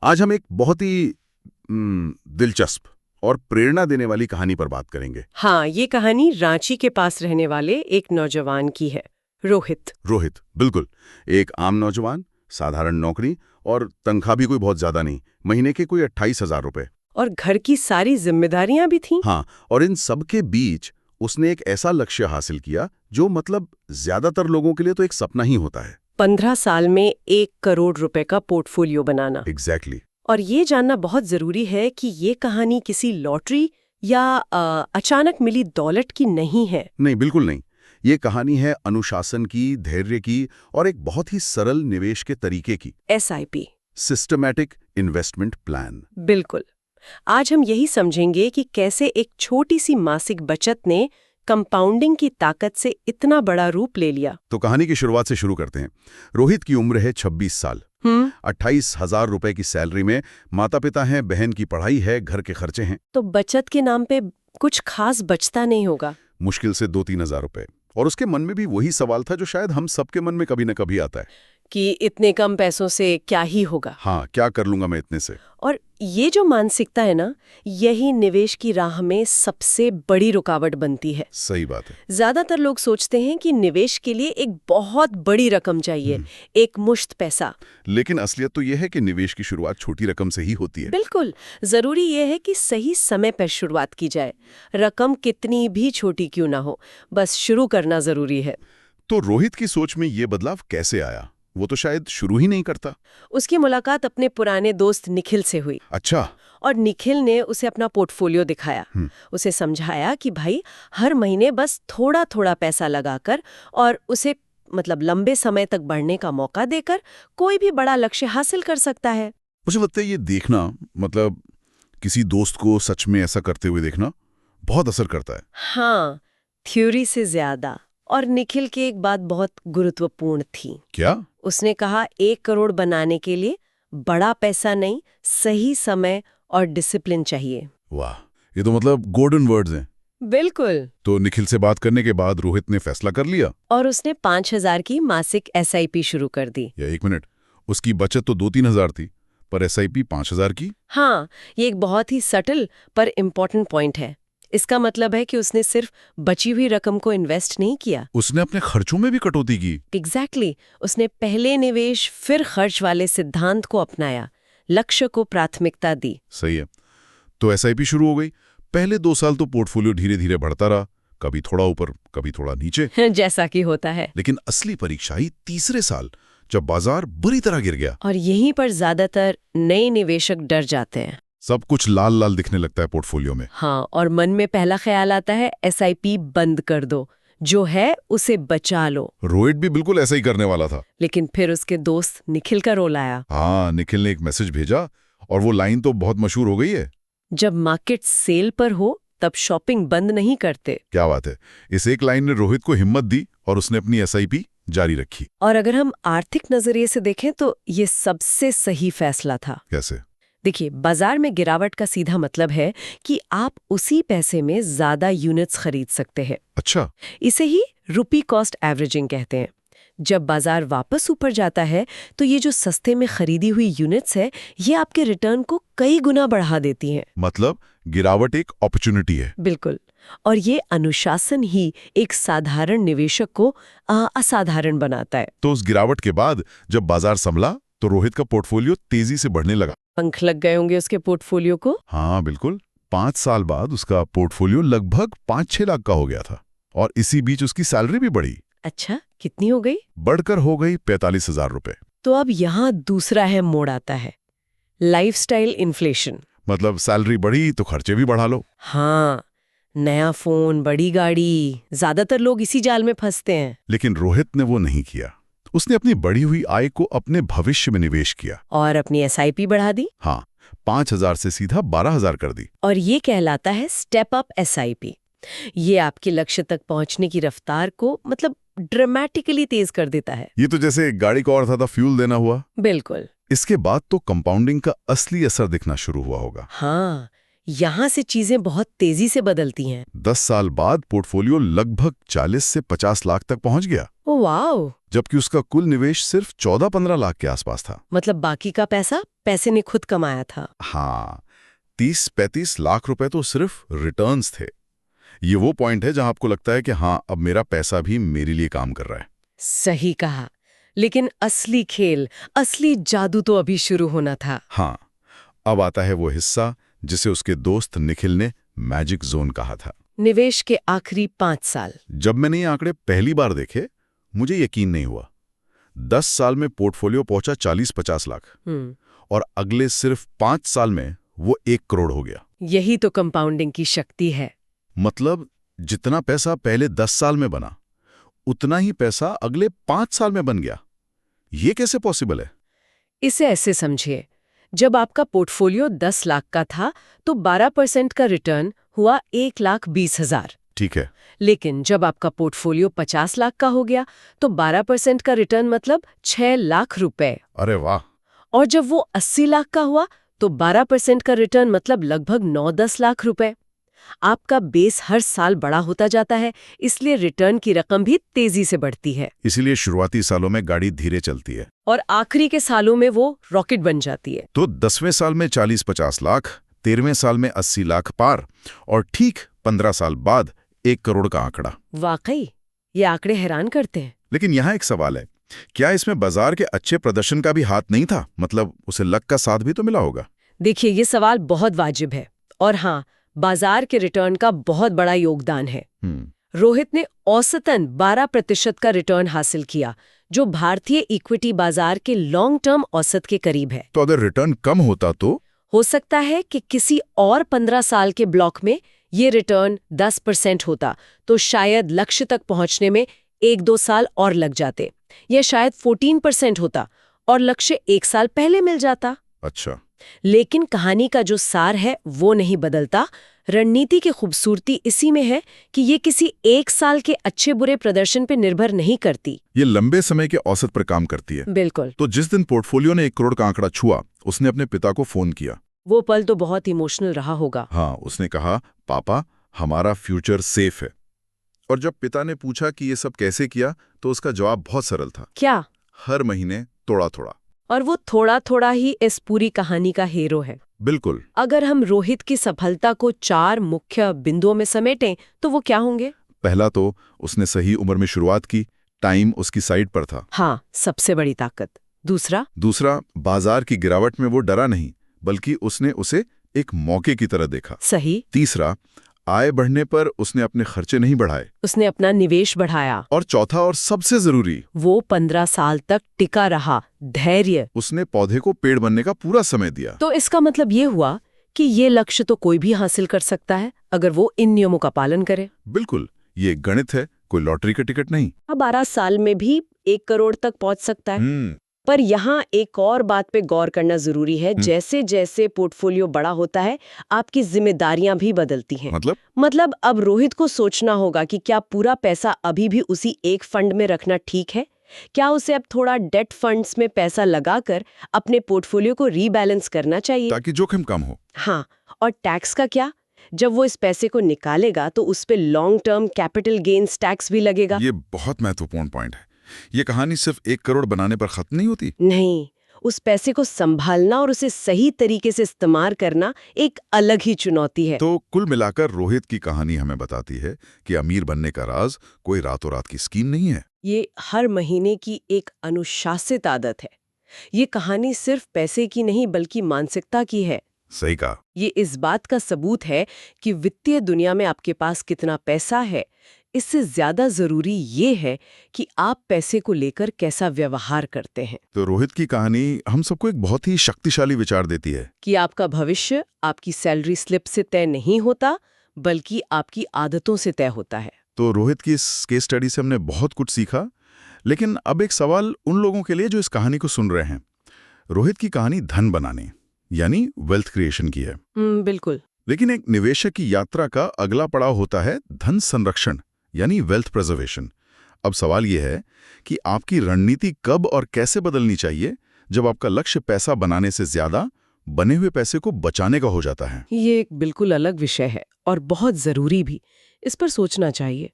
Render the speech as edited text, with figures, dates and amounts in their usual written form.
आज हम एक बहुत ही दिलचस्प और प्रेरणा देने वाली कहानी पर बात करेंगे। हाँ, ये कहानी रांची के पास रहने वाले एक नौजवान की है, रोहित। रोहित, बिल्कुल। एक आम नौजवान, साधारण नौकरी और तनख्वाह भी कोई बहुत ज्यादा नहीं, महीने के कोई 28,000 रुपए। और घर की सारी जिम्मेदारियां भी थीं। हाँ, और इन सब के बीच उसने एक ऐसा लक्ष्य हासिल किया जो मतलब ज्यादातर लोगों के लिए तो एक सपना ही होता है। 15 साल में 1 करोड़ रुपए का पोर्टफोलियो बनाना। एग्जैक्टली। और ये जानना बहुत जरूरी है कि ये कहानी किसी लॉटरी या अचानक मिली दौलत की नहीं है। नहीं, बिल्कुल नहीं। ये कहानी है अनुशासन की, धैर्य की और एक बहुत ही सरल निवेश के तरीके की। SIP। Systematic investment plan. बिल्कुल। आज हम यही समझेंगे कि कैसे एक छोटी सी मासिक बचत ने कंपाउंडिंग की ताकत से इतना बड़ा रूप ले लिया। तो कहानी की शुरुआत से शुरू करते हैं। रोहित की उम्र है 26 साल। 28,000 रुपए की सैलरी में माता पिता हैं, बहन की पढ़ाई है, घर के खर्चे हैं। तो बचत के नाम पे कुछ खास बचता नहीं होगा। मुश्किल से 2-3 हजार रुपए। और उसके मन में भी वही सवाल था जो शायद हम सबके मन में कभी न कभी आता है कि इतने कम पैसों से क्या ही होगा। हाँ, क्या कर लूंगा मैं इतने से। और ये जो मानसिकता है ना, यही निवेश की राह में सबसे बड़ी रुकावट बनती है। सही बात है। ज्यादातर लोग सोचते हैं कि निवेश के लिए एक बहुत बड़ी रकम चाहिए, एक मुश्त पैसा। लेकिन असलियत तो यह है कि निवेश की शुरुआत छोटी रकम से ही होती है। बिल्कुल। जरूरी यह है कि सही समय पर शुरुआत की जाए। रकम कितनी भी छोटी क्यों ना हो, बस शुरू करना जरूरी है। तो रोहित की सोच में ये बदलाव कैसे आया? वो तो शायद शुरू ही नहीं करता। उसकी मुलाकात अपने पुराने दोस्त निखिल से हुई। अच्छा। और निखिल ने उसे अपना पोर्टफोलियो दिखाया। उसे समझाया कि भाई, हर महीने बस थोड़ा थोड़ा पैसा लगाकर और उसे लंबे समय तक बढ़ने का मौका देकर कोई भी बड़ा लक्ष्य हासिल कर सकता है। मुझे लगता है ये देखना, किसी दोस्त को सच में ऐसा करते हुए देखना बहुत असर करता है। हाँ, थ्योरी से ज्यादा। और निखिल की एक बात बहुत गुरुत्वपूर्ण थी। क्या? उसने कहा 1 करोड़ बनाने के लिए बड़ा पैसा नहीं, सही समय और डिसिप्लिन चाहिए। वाह, ये तो गोल्डन वर्ड्स हैं। बिल्कुल। तो निखिल से बात करने के बाद रोहित ने फैसला कर लिया और उसने 5,000 की मासिक SIP शुरू कर दी। या 1 मिनट, उसकी बचत तो 2-3 हजार थी, पर SIP 5,000 की? हाँ, ये एक बहुत ही सटल पर इम्पोर्टेंट पॉइंट है। इसका मतलब है कि उसने सिर्फ बची हुई रकम को इन्वेस्ट नहीं किया, उसने अपने खर्चों में भी कटौती की। एग्जैक्टली। उसने पहले निवेश फिर खर्च वाले सिद्धांत को अपनाया, लक्ष्य को प्राथमिकता दी। सही है। तो SIP शुरू हो गई। पहले 2 साल तो पोर्टफोलियो धीरे धीरे बढ़ता रहा, कभी थोड़ा ऊपर कभी थोड़ा नीचे जैसा कि होता है। लेकिन असली परीक्षा ही तीसरे साल, जब बाजार बुरी तरह गिर गया। और यहीं पर ज्यादातर नए निवेशक डर जाते हैं। सब कुछ लाल लाल दिखने लगता है पोर्टफोलियो में। हाँ, और मन में पहला ख्याल आता है SIP बंद कर दो, जो है उसे बचा लो। रोहित भी बिल्कुल ऐसा ही करने वाला था। लेकिन फिर उसके दोस्त निखिल का रोल आया। हाँ, निखिल ने एक मैसेज भेजा और वो लाइन तो बहुत मशहूर हो गई है। जब मार्केट सेल पर हो तब शॉपिंग बंद नहीं करते। क्या बात है। इस एक लाइन ने रोहित को हिम्मत दी और उसने अपनी SIP जारी रखी। और अगर हम आर्थिक नजरिए से देखें तो ये सबसे सही फैसला था। कैसे? देखिए, बाजार में गिरावट का सीधा मतलब है कि आप उसी पैसे में ज्यादा यूनिट्स खरीद सकते हैं। अच्छा। इसे ही रुपी कॉस्ट एवरेजिंग कहते हैं। जब बाजार वापस ऊपर जाता है तो ये जो सस्ते में खरीदी हुई यूनिट्स है, ये आपके रिटर्न को कई गुना बढ़ा देती हैं। मतलब गिरावट एक अपॉर्चुनिटी है। बिल्कुल। और ये अनुशासन ही एक साधारण निवेशक को असाधारण बनाता है। तो उस गिरावट के बाद जब बाजार संभला तो रोहित का पोर्टफोलियो तेजी से बढ़ने लगा। पंख लग गए होंगे उसके पोर्टफोलियो को। हाँ, बिल्कुल। 5 साल बाद उसका पोर्टफोलियो लगभग 5-6 लाख का हो गया था। और इसी बीच उसकी सैलरी भी बढ़ी। अच्छा, कितनी हो गई? बढ़कर हो गई 45,000 रुपए। तो अब यहाँ दूसरा अहम मोड़ आता है, लाइफस्टाइल इन्फ्लेशन। मतलब सैलरी बढ़ी तो खर्चे भी बढ़ा लो। हाँ, नया फोन, बड़ी गाड़ी, ज्यादातर लोग इसी जाल में फंसते हैं। लेकिन रोहित ने वो नहीं किया। उसने अपनी बढ़ी हुई आय को अपने भविष्य में निवेश किया। और अपनी SIP बढ़ा दी। हाँ, 5,000 से सीधा 12,000 कर दी। और ये कहलाता है स्टेप अप SIP। ये आपके लक्ष्य तक पहुंचने की रफ्तार को ड्रामेटिकली तेज कर देता है। ये तो जैसे गाड़ी को और ज्यादा फ्यूल देना हुआ। बिल्कुल। इसके बाद तो कंपाउंडिंग का असली असर दिखना शुरू हुआ होगा। हाँ, यहाँ से चीजें बहुत तेजी से बदलती हैं। 10 साल बाद पोर्टफोलियो लगभग 40 से 50 लाख तक पहुंच गया। वाओ! जबकि उसका कुल निवेश सिर्फ 14-15 लाख के आसपास था। मतलब बाकी का पैसा पैसे ने खुद कमाया था। हाँ, 30-35 लाख रुपए तो सिर्फ रिटर्न्स थे। ये वो पॉइंट है जहां आपको लगता है कि हाँ, अब मेरा पैसा भी मेरे लिए काम कर रहा है। सही कहा। लेकिन असली खेल, असली जादू तो अभी शुरू होना था। हाँ, अब आता है वो हिस्सा जिसे उसके दोस्त निखिल ने मैजिक जोन कहा था। निवेश के आखिरी 5 साल। जब मैंने ये आंकड़े पहली बार देखे, मुझे यकीन नहीं हुआ। 10 साल में पोर्टफोलियो पहुंचा 40-50 लाख और अगले सिर्फ 5 साल में वो 1 करोड़ हो गया। यही तो कंपाउंडिंग की शक्ति है। मतलब जितना पैसा पहले 10 साल में बना, उतना ही पैसा अगले 5 साल में बन गया। ये कैसे पॉसिबल है? इसे ऐसे समझिए, जब आपका पोर्टफोलियो 10 लाख का था तो 12% का रिटर्न हुआ 1,20,000। ठीक है। लेकिन जब आपका पोर्टफोलियो 50 लाख का हो गया तो 12% का रिटर्न मतलब 6 लाख रुपए। अरे वाह! और जब वो 80 लाख का हुआ तो 12% का रिटर्न मतलब लगभग 9-10 लाख रुपए। आपका बेस हर साल बड़ा होता जाता है, इसलिए रिटर्न की रकम भी तेजी से बढ़ती है। इसीलिए शुरुआती सालों में गाड़ी धीरे चलती है और आखिरी के सालों में वो रॉकेट बन जाती है। तो 10वें साल में 40-50 लाख, 13वें साल में 80 लाख पार और ठीक 15 साल बाद 1 करोड़ का आंकड़ा। वाकई ये आंकड़े हैरान करते हैं। लेकिन यहाँ एक सवाल है, क्या इसमें बाजार के अच्छे प्रदर्शन का भी हाथ नहीं था? मतलब उसे लक का साथ भी तो मिला होगा। देखिए, ये सवाल बहुत वाजिब है और हाँ, बाजार के रिटर्न का बहुत बड़ा योगदान है। रोहित ने औसतन 12% का रिटर्न हासिल किया, जो भारतीय इक्विटी बाजार के लॉन्ग टर्म औसत के करीब है। तो अगर रिटर्न कम होता तो? हो सकता है कि किसी और 15 साल के ब्लॉक में ये रिटर्न 10% होता, तो शायद लक्ष्य तक पहुंचने में 1-2 साल और लग जाते। या शायद 14% होता और लक्ष्य 1 साल पहले मिल जाता। अच्छा। लेकिन कहानी का जो सार है वो नहीं बदलता। रणनीति की खूबसूरती इसी में है कि ये किसी 1 साल के अच्छे बुरे प्रदर्शन पे निर्भर नहीं करती। ये लंबे समय के औसत पर काम करती है। बिल्कुल। तो जिस दिन पोर्टफोलियो ने 1 करोड़ का आंकड़ा छुआ, उसने अपने पिता को फोन किया। वो पल तो बहुत इमोशनल रहा होगा। हाँ, उसने कहा, पापा, हमारा फ्यूचर सेफ है। और जब पिता ने पूछा कि ये सब कैसे किया, तो उसका जवाब बहुत सरल था। क्या? हर महीने थोड़ा-थोड़ा। और वो थोड़ा-थोड़ा ही इस पूरी कहानी का हीरो है। बिल्कुल। अगर हम रोहित की सफलता को 4 मुख्य बिंदुओं में समेटें तो वो क्या होंगे? पहला तो उसने सही उम्र में शुरुआत की, टाइम उसकी साइड पर था। हाँ, सबसे बड़ी ताकत। दूसरा, बाजार की गिरावट में वो डरा नहीं, बल्कि उसने उसे एक मौके की तरह देखा। सही। तीसरा, आय बढ़ने पर उसने अपने खर्चे नहीं बढ़ाए, उसने अपना निवेश बढ़ाया। और चौथा और सबसे जरूरी, वो 15 साल तक टिका रहा, धैर्य। उसने पौधे को पेड़ बनने का पूरा समय दिया। तो इसका मतलब ये हुआ कि ये लक्ष्य तो कोई भी हासिल कर सकता है अगर वो इन नियमों का पालन करे। बिल्कुल, ये गणित है, कोई लॉटरी का टिकट नहीं। 12 साल में भी 1 करोड़ तक पहुंच सकता है। पर यहाँ एक और बात पे गौर करना जरूरी है। जैसे जैसे पोर्टफोलियो बड़ा होता है, आपकी जिम्मेदारियां भी बदलती हैं। मतलब अब रोहित को सोचना होगा कि क्या पूरा पैसा अभी भी उसी एक फंड में रखना ठीक है? क्या उसे अब थोड़ा डेट फंड्स में पैसा लगाकर अपने पोर्टफोलियो को रीबैलेंस करना चाहिए, ताकि जोखिम कम हो? हाँ, और टैक्स का क्या? जब वो इस पैसे को निकालेगा तो उस पे long term capital gains tax भी लगेगा। ये बहुत महत्वपूर्ण पॉइंट है। ये कहानी सिर्फ 1 करोड़ बनाने पर खत्म नहीं होती। नहीं, उस पैसे को संभालना और उसे सही तरीके से इस्तेमाल करना एक अलग ही चुनौती है। तो कुल मिलाकर रोहित की कहानी हमें बताती है कि अमीर बनने का राज कोई रातों रात की स्कीम नहीं है। ये हर महीने की एक अनुशासित आदत है। ये कहानी सिर्फ पैसे की नहीं बल्कि मानसिकता की है। सही कहा। ये इस बात का सबूत है कि वित्तीय दुनिया में आपके पास कितना पैसा है, इससे ज्यादा जरूरी ये है कि आप पैसे को लेकर कैसा व्यवहार करते हैं। तो रोहित की कहानी हम सबको एक बहुत ही शक्तिशाली विचार देती है कि आपका भविष्य आपकी सैलरी स्लिप से तय नहीं होता, बल्कि आपकी आदतों से तय होता है। तो रोहित की इस केस स्टडी से हमने बहुत कुछ सीखा। लेकिन अब एक सवाल उन लोगों के लिए जो इस कहानी को सुन रहे हैं। रोहित की कहानी धन बनाने यानी वेल्थ क्रिएशन की है। बिल्कुल। लेकिन एक निवेशक की यात्रा का अगला पड़ाव होता है धन संरक्षण यानी वेल्थ प्रिजर्वेशन। अब सवाल यह है कि आपकी रणनीति कब और कैसे बदलनी चाहिए जब आपका लक्ष्य पैसा बनाने से ज्यादा बने हुए पैसे को बचाने का हो जाता है। ये एक बिल्कुल अलग विषय है और बहुत जरूरी भी। इस पर सोचना चाहिए।